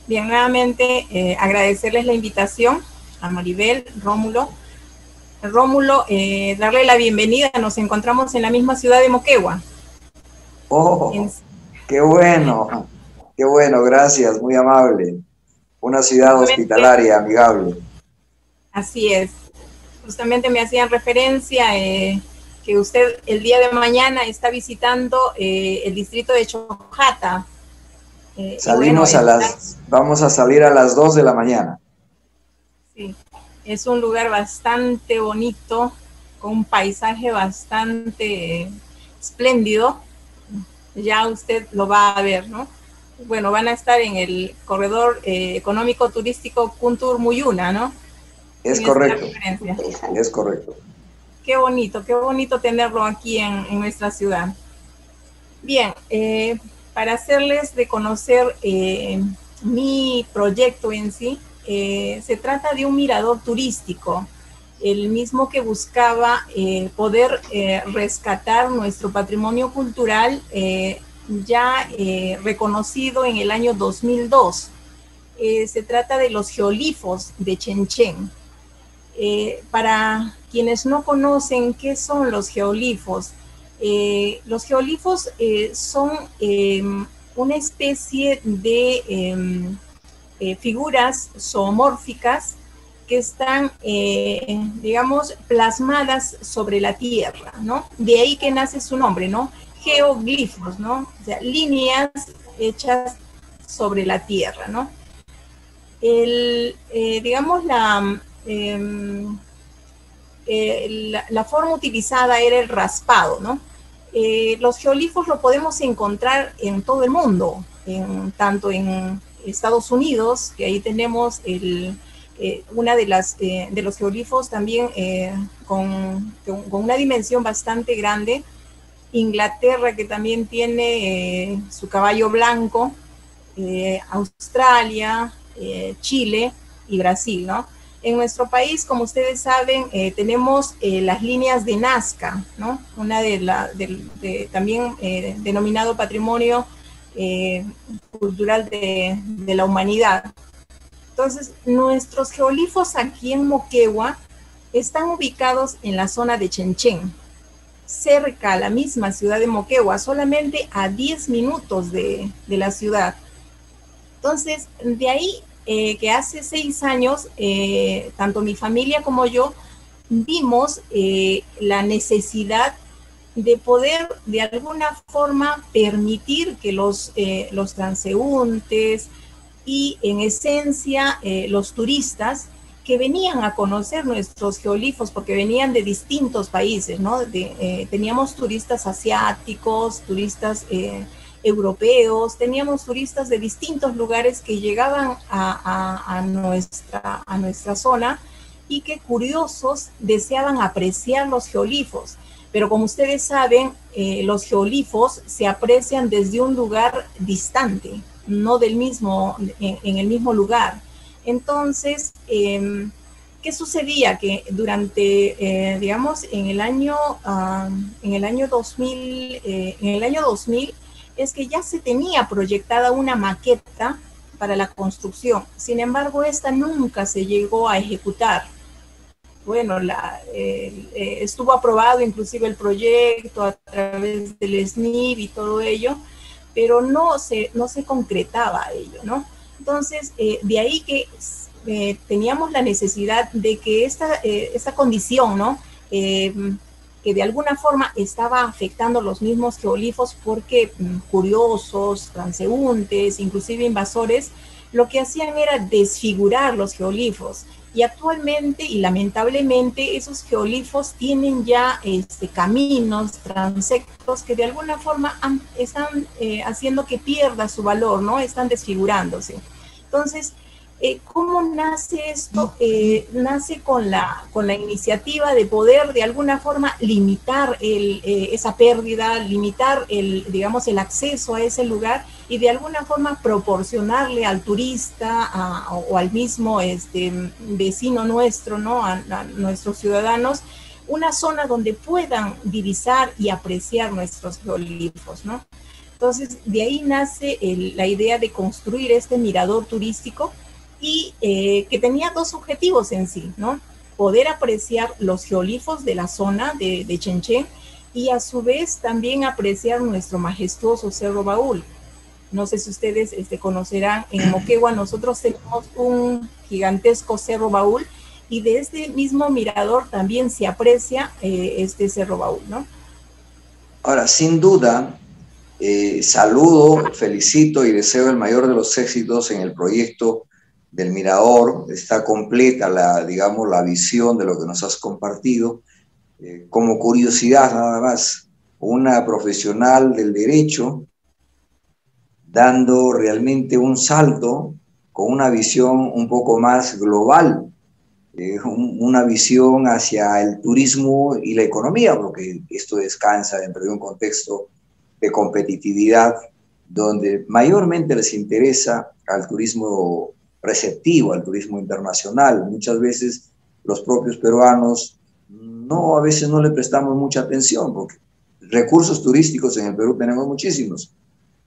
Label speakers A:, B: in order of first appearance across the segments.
A: Bien, nuevamente agradecerles la invitación a Maribel, Rómulo. Rómulo, darle la bienvenida. Nos encontramos en la misma ciudad de Moquegua. En-
B: Oh, qué bueno, gracias, muy amable. Una ciudad
A: justamente,
B: hospitalaria, amigable.
A: así es. Justamente me hacían referencia que usted el día de mañana está visitando el distrito de Chojata. Y bueno,
B: Vamos a salir a las 2 de la mañana.
A: sí, es un lugar bastante bonito, con un paisaje bastante espléndido. Ya usted lo va a ver, ¿no? Bueno, van a estar en el corredor económico turístico Kuntur Muyuna, ¿no?
B: Es
A: Esa es la
B: correcto,
A: referencia.
B: es correcto.
A: Qué bonito tenerlo aquí en nuestra ciudad. Bien, para hacerles de conocer mi proyecto en sí, se trata de un mirador turístico, el mismo que buscaba poder rescatar nuestro patrimonio cultural ya reconocido en el año 2002. Se trata de los geolifos de Chenchen. Para quienes no conocen qué son los geolifos son una especie de figuras zoomórficas que están, digamos, plasmadas sobre la tierra, ¿no? De ahí que nace su nombre, ¿no? Geoglifos, ¿no? O sea, líneas hechas sobre la tierra, ¿no? Digamos, la forma utilizada era el raspado, ¿no? Los geolifos lo podemos encontrar en todo el mundo, tanto en Estados Unidos, que ahí tenemos una de los geolifos también con una dimensión bastante grande. Inglaterra, que también tiene su caballo blanco, Australia, Chile y Brasil, ¿no? En nuestro país, como ustedes saben, tenemos las líneas de Nazca, ¿no? Una también denominado Patrimonio Cultural de la Humanidad. Entonces, nuestros geolifos aquí en Moquegua están ubicados en la zona de Chenchen, cerca a la misma ciudad de Moquegua, solamente a 10 minutos de la ciudad. Entonces, de ahí que hace 6 años, tanto mi familia como yo vimos la necesidad de poder de alguna forma permitir que los transeúntes y en esencia los turistas que venían a conocer nuestros geolifos, porque venían de distintos países, ¿no? Teníamos turistas asiáticos, turistas europeos, teníamos turistas de distintos lugares que llegaban a nuestra zona y que curiosos deseaban apreciar los geolifos. Pero como ustedes saben, los geolifos se aprecian desde un lugar distante, no en el mismo lugar. Entonces, ¿qué sucedía? Que durante, digamos, en el año 2000, es que ya se tenía proyectada una maqueta para la construcción. Sin embargo, esta nunca se llegó a ejecutar. Bueno, estuvo aprobado inclusive el proyecto a través del SNIP y todo ello, pero no se concretaba ello, ¿no? Entonces, de ahí que teníamos la necesidad de que esta condición, ¿no? Que de alguna forma estaba afectando los mismos geolifos porque curiosos, transeúntes, inclusive invasores, lo que hacían era desfigurar los geolifos. Y actualmente y lamentablemente esos geolifos tienen ya caminos, transectos que de alguna forma están haciendo que pierda su valor, ¿no? Están desfigurándose. Entonces, ¿cómo nace esto? Nace con la iniciativa de poder de alguna forma limitar esa pérdida, limitar digamos, el acceso a ese lugar y de alguna forma proporcionarle al turista o al mismo vecino nuestro, ¿no? A nuestros ciudadanos, una zona donde puedan divisar y apreciar nuestros geolifos, ¿no? Entonces, de ahí nace la idea de construir este mirador turístico y que tenía dos objetivos en sí, ¿no? Poder apreciar los geolifos de la zona de Chenchen y a su vez también apreciar nuestro majestuoso Cerro Baúl. No sé si ustedes conocerán, en Moquegua nosotros tenemos un gigantesco Cerro Baúl y de este mismo mirador también se aprecia este Cerro Baúl, ¿no?
B: Ahora, sin duda, saludo, felicito y deseo el mayor de los éxitos en el proyecto del Mirador. Está completa digamos, la visión de lo que nos has compartido. Como curiosidad nada más, una profesional del derecho dando realmente un salto con una visión un poco más global, una visión hacia el turismo y la economía, porque esto descansa dentro de un contexto de competitividad donde mayormente les interesa al turismo receptivo, al turismo internacional. Muchas veces los propios peruanos a veces no le prestamos mucha atención, porque recursos turísticos en el Perú tenemos muchísimos,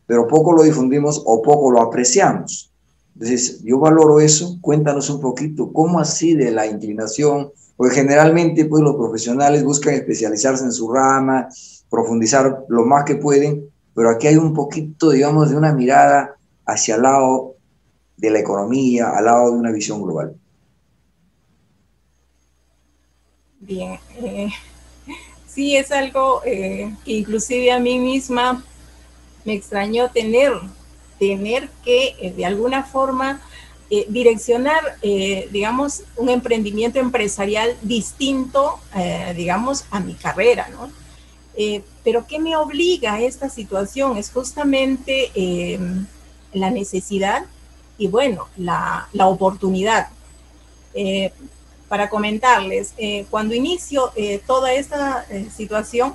B: pero poco lo difundimos o poco lo apreciamos. Entonces, yo valoro eso. Cuéntanos un poquito cómo así de la inclinación, porque generalmente pues, los profesionales buscan especializarse en su rama, profundizar lo más que pueden, pero aquí hay un poquito, digamos, de una mirada hacia el lado de la economía, al lado de una visión global.
A: Bien, sí, es algo que inclusive a mí misma me extrañó tener que de alguna forma direccionar, digamos, un emprendimiento empresarial distinto, digamos, a mi carrera, ¿no? Pero ¿qué me obliga a esta situación? Es justamente la necesidad y, bueno, la oportunidad. Para comentarles, cuando inicio toda esta situación,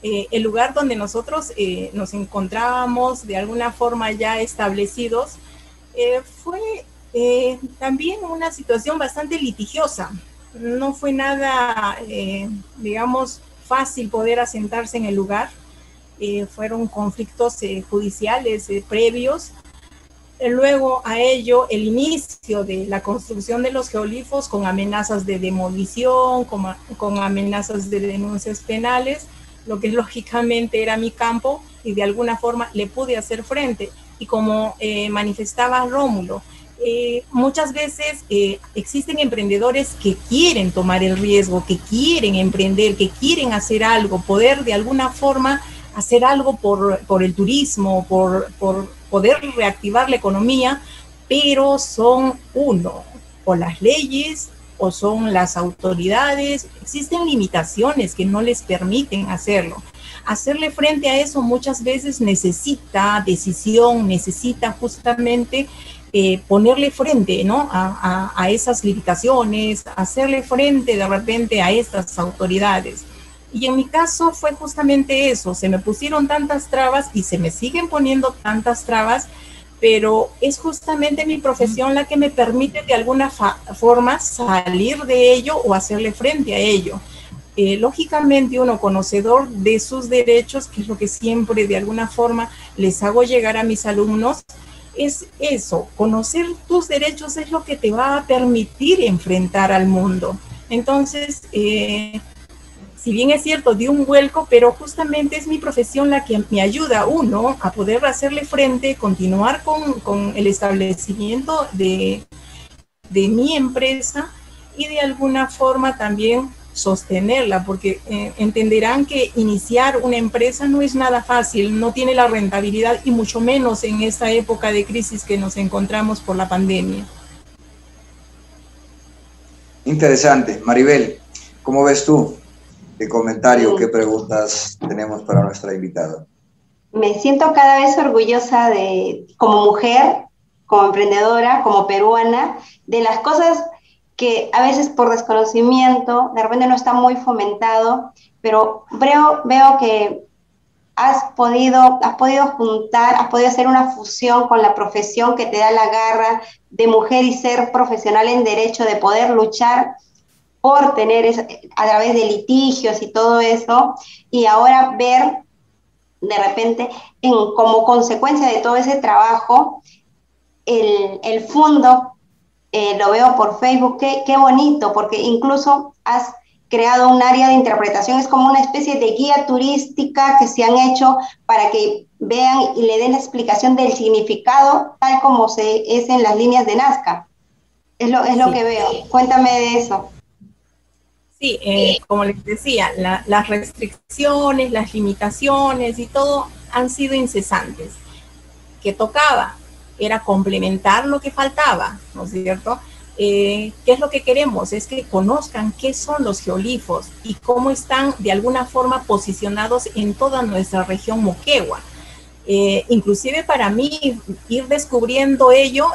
A: el lugar donde nosotros nos encontrábamos de alguna forma ya establecidos fue también una situación bastante litigiosa. No fue nada, digamos, fácil poder asentarse en el lugar. Fueron conflictos judiciales previos. Luego a ello, el inicio de la construcción de los geolifos con amenazas de demolición, con amenazas de denuncias penales, lo que lógicamente era mi campo y de alguna forma le pude hacer frente. Y como manifestaba Rómulo, muchas veces existen emprendedores que quieren tomar el riesgo, que quieren emprender, que quieren hacer algo, poder de alguna forma hacer algo por el turismo, por poder reactivar la economía, pero son o las leyes o son las autoridades, existen limitaciones que no les permiten hacerlo. Hacerle frente a eso muchas veces necesita decisión, necesita justamente ponerle frente, ¿no? a esas limitaciones, hacerle frente de repente a estas autoridades. Y en mi caso fue justamente eso, se me pusieron tantas trabas y se me siguen poniendo tantas trabas, pero es justamente mi profesión la que me permite de alguna forma salir de ello o hacerle frente a ello. Lógicamente uno conocedor de sus derechos, que es lo que siempre de alguna forma les hago llegar a mis alumnos, es eso, conocer tus derechos es lo que te va a permitir enfrentar al mundo. Entonces, si bien es cierto, di un vuelco, pero justamente es mi profesión la que me ayuda, uno, a poder hacerle frente, continuar con el establecimiento de mi empresa y de alguna forma también sostenerla, porque entenderán que iniciar una empresa no es nada fácil, no tiene la rentabilidad y mucho menos en esta época de crisis que nos encontramos por la pandemia.
B: Interesante. Maribel, ¿cómo ves tú? ¿Qué comentario, qué preguntas tenemos para nuestra invitada?
C: Me siento cada vez orgullosa como mujer, como emprendedora, como peruana, de las cosas que a veces por desconocimiento, de repente no está muy fomentado, pero veo que has podido juntar, has podido hacer una fusión con la profesión que te da la garra de mujer y ser profesional en derecho, de poder luchar por tener a través de litigios y todo eso, y ahora ver de repente, como consecuencia de todo ese trabajo, el fondo, lo veo por Facebook, qué bonito, porque incluso has creado un área de interpretación, es como una especie de guía turística que se han hecho para que vean y le den la explicación del significado tal como es en las líneas de Nazca. Es lo que veo. Cuéntame de eso.
A: Sí, como les decía, las restricciones, las limitaciones y todo han sido incesantes. ¿Qué tocaba? Era complementar lo que faltaba, ¿no es cierto? ¿Qué es lo que queremos? Es que conozcan qué son los geolifos y cómo están de alguna forma posicionados en toda nuestra región Moquegua. Inclusive para mí ir descubriendo ello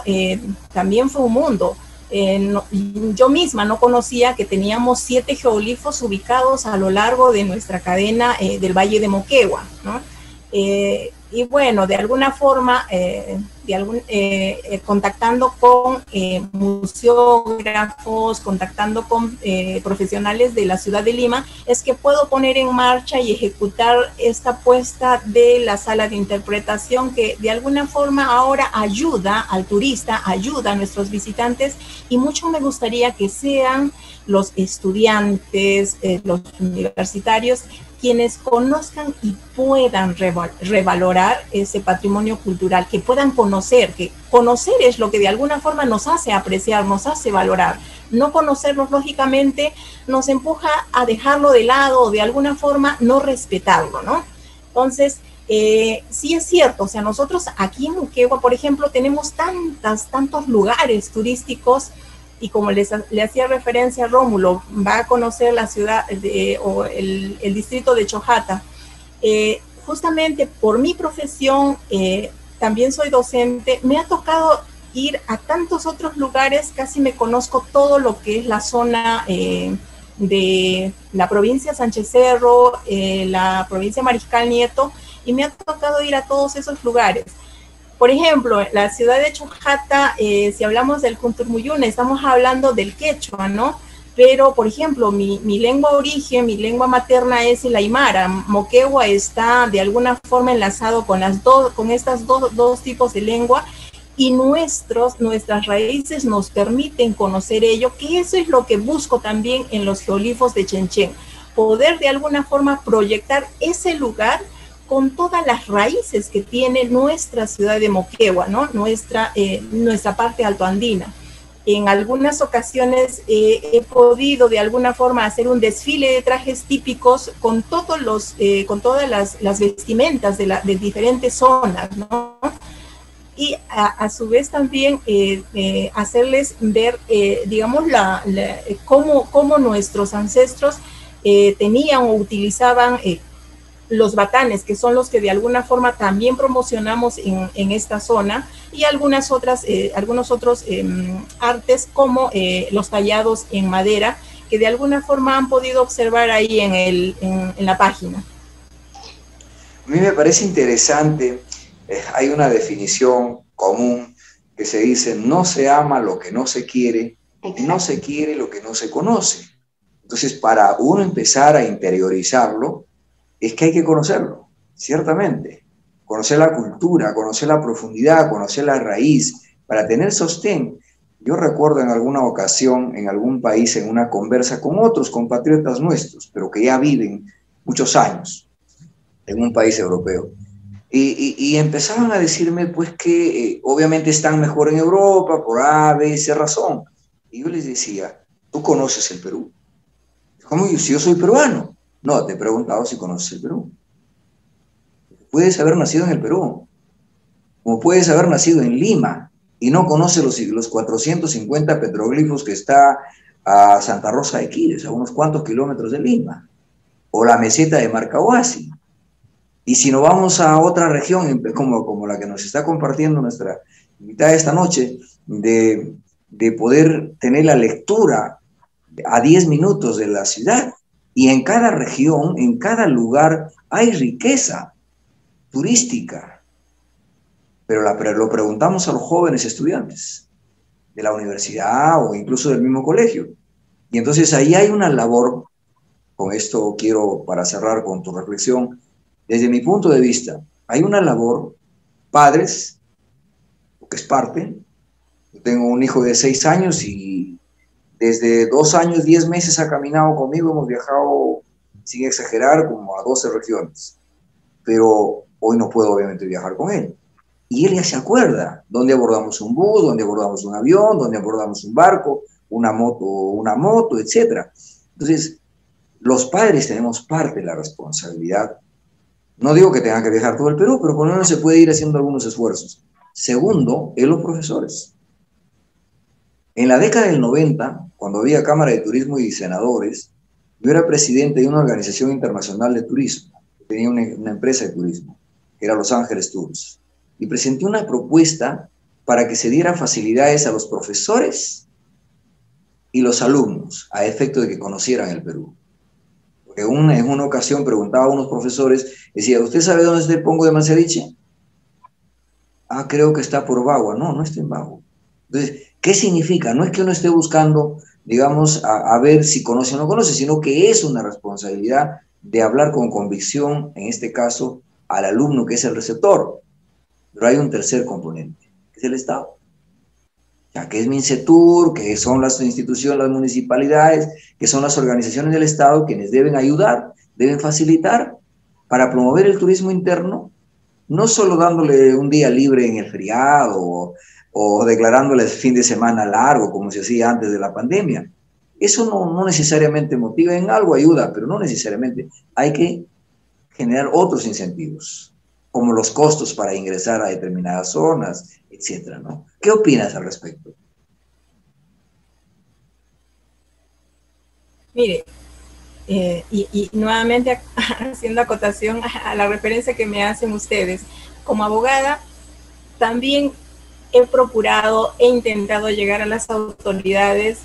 A: también fue un mundo. Yo misma no conocía que teníamos 7 geolifos ubicados a lo largo de nuestra cadena del Valle de Moquegua, ¿no? Y bueno, de alguna forma, contactando con museógrafos, contactando con profesionales de la ciudad de Lima, es que puedo poner en marcha y ejecutar esta apuesta de la sala de interpretación que de alguna forma ahora ayuda al turista, ayuda a nuestros visitantes, y mucho me gustaría que sean los estudiantes, los universitarios, quienes conozcan y puedan revalorar ese patrimonio cultural, que puedan conocer, que conocer es lo que de alguna forma nos hace apreciar, nos hace valorar. No conocerlos, lógicamente, nos empuja a dejarlo de lado o de alguna forma no respetarlo, ¿no? Entonces, sí es cierto, o sea, nosotros aquí en Moquegua, por ejemplo, tenemos tantos lugares turísticos. Y como le hacía referencia a Rómulo, va a conocer la ciudad o el distrito de Chojata. Justamente por mi profesión, también soy docente, me ha tocado ir a tantos otros lugares, casi me conozco todo lo que es la zona de la provincia Sánchez Cerro, la provincia Mariscal Nieto, y me ha tocado ir a todos esos lugares. Por ejemplo, la ciudad de Chojata, si hablamos del Kunturmuyuna, estamos hablando del quechua, ¿no? Pero, por ejemplo, mi lengua origen, mi lengua materna es el aymara. Moquegua está de alguna forma enlazado con estas dos tipos de lengua, y nuestras raíces nos permiten conocer ello, que eso es lo que busco también en los geolifos de Chenchen, poder de alguna forma proyectar ese lugar con todas las raíces que tiene nuestra ciudad de Moquegua, ¿no? Nuestra parte altoandina. En algunas ocasiones he podido de alguna forma hacer un desfile de trajes típicos con todas las vestimentas de diferentes zonas, ¿no? Y a su vez también hacerles ver, digamos, cómo nuestros ancestros tenían o utilizaban los batanes, que son los que de alguna forma también promocionamos en esta zona, y algunos otros artes como los tallados en madera, que de alguna forma han podido observar ahí en la página.
B: A mí me parece interesante, hay una definición común que se dice: no se ama lo que no se quiere, y no se quiere lo que no se conoce. Entonces, para uno empezar a interiorizarlo, es que hay que conocerlo, ciertamente. Conocer la cultura, conocer la profundidad, conocer la raíz, para tener sostén. Yo recuerdo en alguna ocasión, en algún país, en una conversa con otros compatriotas nuestros, pero que ya viven muchos años en un país europeo. Y empezaban a decirme, pues, que obviamente están mejor en Europa por A, B, C razón. Y yo les decía: ¿tú conoces el Perú? ¿Cómo? Si yo soy peruano. No, te he preguntado si conoces el Perú. Puedes haber nacido en el Perú, como puedes haber nacido en Lima y no conoces los 450 petroglifos que está a Santa Rosa de Quires, a unos cuantos kilómetros de Lima, o la meseta de Marcahuasi. Y si nos vamos a otra región, como la que nos está compartiendo nuestra invitada esta noche, de poder tener la lectura a 10 minutos de la ciudad. Y en cada región, en cada lugar, hay riqueza turística. Pero lo preguntamos a los jóvenes estudiantes de la universidad o incluso del mismo colegio. Y entonces ahí hay una labor, con esto quiero, para cerrar con tu reflexión, Desde mi punto de vista, hay una labor, padres, que es parte. Yo tengo un hijo de 6 años y desde 2 años, 10 meses ha caminado conmigo, hemos viajado, sin exagerar, como a 12 regiones. Pero hoy no puedo obviamente viajar con él. Y él ya se acuerda dónde abordamos un bus, dónde abordamos un avión, dónde abordamos un barco, una moto, etc. Entonces, los padres tenemos parte de la responsabilidad. No digo que tengan que viajar todo el Perú, pero por lo menos se puede ir haciendo algunos esfuerzos. Segundo, en los profesores. En la década del 90, cuando había Cámara de Turismo y senadores, yo era presidente de una organización internacional de turismo. Tenía una empresa de turismo, que era Los Ángeles Tours. Y presenté una propuesta para que se dieran facilidades a los profesores y los alumnos, a efecto de que conocieran el Perú. Porque en una ocasión preguntaba a unos profesores, decía, ¿usted sabe dónde está el Pongo de Manseriche? Ah, creo que está por Bagua. No, no está en Bagua. Entonces, ¿qué significa? No es que uno esté buscando, digamos, a ver si conoce o no conoce, sino que es una responsabilidad de hablar con convicción, en este caso, al alumno que es el receptor. Pero hay un tercer componente, que es el Estado. Ya que es Mincetur, que son las instituciones, las municipalidades, que son las organizaciones del Estado quienes deben ayudar, deben facilitar para promover el turismo interno, no solo dándole un día libre en el feriado o declarándoles fin de semana largo, como se hacía antes de la pandemia. Eso no necesariamente motiva, en algo ayuda, pero no necesariamente. Hay que generar otros incentivos, como los costos para ingresar a determinadas zonas, etcétera, ¿no? ¿Qué opinas al respecto?
A: Mire, y nuevamente haciendo acotación a la referencia que me hacen ustedes, como abogada, también he procurado, he intentado llegar a las autoridades,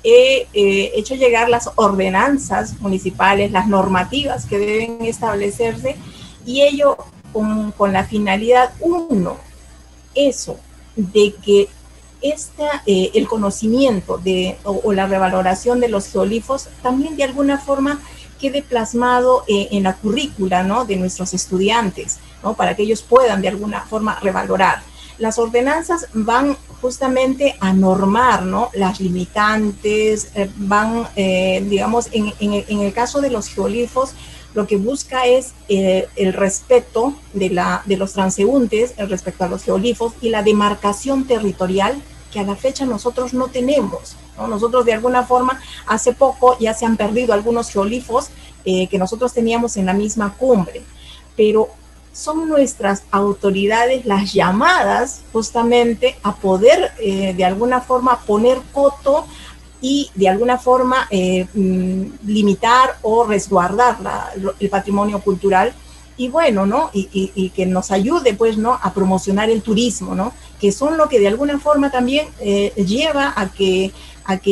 A: he hecho llegar las ordenanzas municipales, las normativas que deben establecerse, y ello con la finalidad, uno, eso, de que el conocimiento o la revaloración de los geolifos también de alguna forma quede plasmado en la currícula, ¿no?, de nuestros estudiantes, ¿no?, para que ellos puedan de alguna forma revalorar. Las ordenanzas van justamente a normar, ¿no?, las limitantes, digamos, en el caso de los geolifos, lo que busca es el respeto de los transeúntes respecto a los geolifos y la demarcación territorial que a la fecha nosotros no tenemos, ¿no? Nosotros de alguna forma, hace poco ya se han perdido algunos geolifos que nosotros teníamos en la misma cumbre, pero son nuestras autoridades las llamadas justamente a poder de alguna forma poner coto y de alguna forma limitar o resguardar el patrimonio cultural y bueno, ¿no? Y que nos ayude, pues, ¿no?, a promocionar el turismo, ¿no?, que son lo que de alguna forma también lleva a que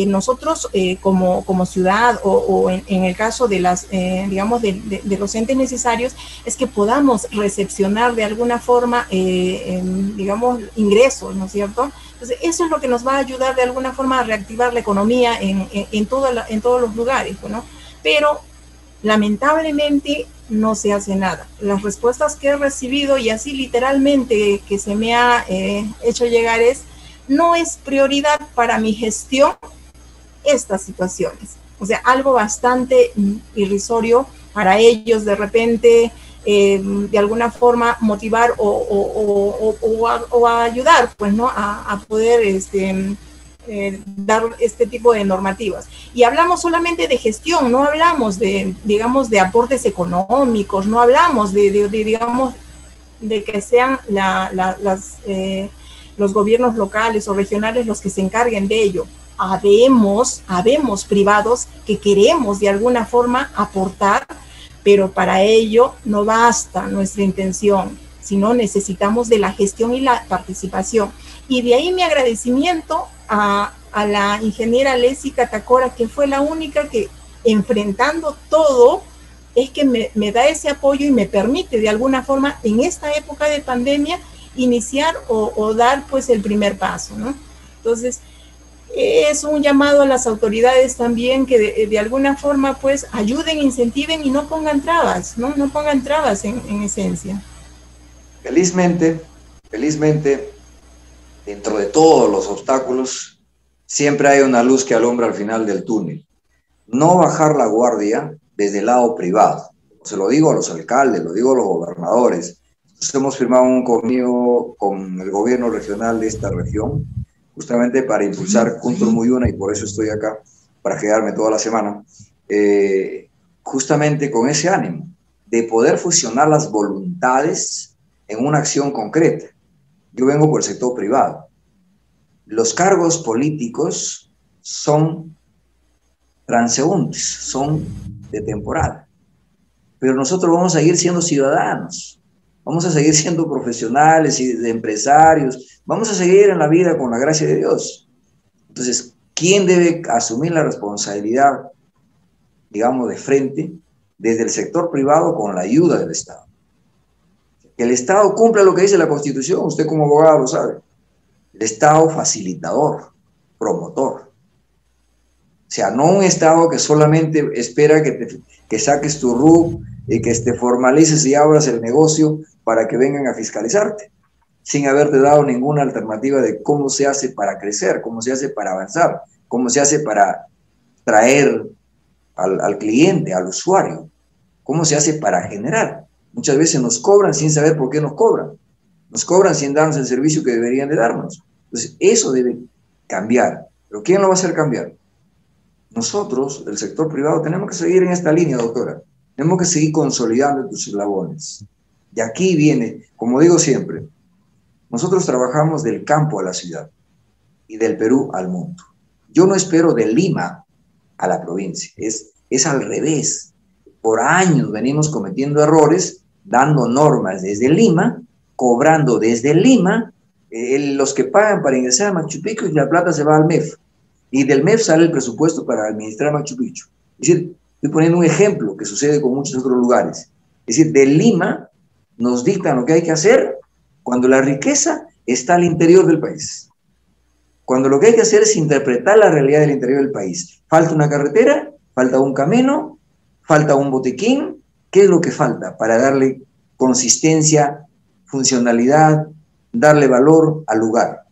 A: nosotros como ciudad o en el caso de las, digamos, de los entes necesarios, es que podamos recepcionar de alguna forma, digamos, ingresos, ¿no es cierto? Entonces, eso es lo que nos va a ayudar de alguna forma a reactivar la economía en todos los lugares, ¿no? Pero, lamentablemente, no se hace nada. Las respuestas que he recibido, y así literalmente que se me ha hecho llegar es, no es prioridad para mi gestión estas situaciones. O sea, algo bastante irrisorio para ellos de repente, de alguna forma motivar o ayudar, pues, ¿no?, a poder dar este tipo de normativas. Y hablamos solamente de gestión, no hablamos de, digamos, de aportes económicos, no hablamos digamos, de que sean los gobiernos locales o regionales los que se encarguen de ello. Habemos privados que queremos de alguna forma aportar, pero para ello no basta nuestra intención, sino necesitamos de la gestión y la participación. Y de ahí mi agradecimiento a la ingeniera Leslie Catacora, que fue la única que, enfrentando todo, es que me da ese apoyo y me permite de alguna forma en esta época de pandemia iniciar o dar pues el primer paso, ¿no? Entonces, es un llamado a las autoridades también que de alguna forma pues ayuden, incentiven y no pongan trabas, ¿no? No pongan trabas en esencia.
B: Felizmente, dentro de todos los obstáculos, siempre hay una luz que alumbra al final del túnel. No bajar la guardia desde el lado privado. Se lo digo a los alcaldes, lo digo a los gobernadores. Nosotros hemos firmado un convenio con el gobierno regional de esta región, justamente para impulsar Kuntur Muyuna, y por eso estoy acá, para quedarme toda la semana, justamente con ese ánimo de poder fusionar las voluntades en una acción concreta. Yo vengo por el sector privado. Los cargos políticos son transeúntes, son de temporada. Pero nosotros vamos a seguir siendo ciudadanos, vamos a seguir siendo profesionales y empresarios, vamos a seguir en la vida con la gracia de Dios. Entonces, ¿quién debe asumir la responsabilidad, digamos, de frente? Desde el sector privado, con la ayuda del Estado. Que el Estado cumpla lo que dice la Constitución, usted como abogado lo sabe. El Estado facilitador, promotor. O sea, no un Estado que solamente espera que saques tu RUC y que te formalices y abras el negocio para que vengan a fiscalizarte, sin haberte dado ninguna alternativa de cómo se hace para crecer, cómo se hace para avanzar, cómo se hace para traer al cliente, al usuario, cómo se hace para generar. Muchas veces nos cobran sin saber por qué nos cobran sin darnos el servicio que deberían de darnos. Entonces, eso debe cambiar. ¿Pero quién lo va a hacer cambiar? Nosotros, el sector privado, tenemos que seguir en esta línea, doctora. Tenemos que seguir consolidando estos eslabones. De aquí viene, como digo siempre, nosotros trabajamos del campo a la ciudad y del Perú al mundo. Yo no espero de Lima a la provincia, es al revés. Por años venimos cometiendo errores, dando normas desde Lima, cobrando desde Lima, los que pagan para ingresar a Machu Picchu, y la plata se va al MEF. Y del MEF sale el presupuesto para administrar Machu Picchu. Es decir, estoy poniendo un ejemplo que sucede con muchos otros lugares. Es decir, de Lima nos dictan lo que hay que hacer cuando la riqueza está al interior del país. Cuando lo que hay que hacer es interpretar la realidad del interior del país. Falta una carretera, falta un camino, falta un botiquín. ¿Qué es lo que falta para darle consistencia, funcionalidad, darle valor al lugar?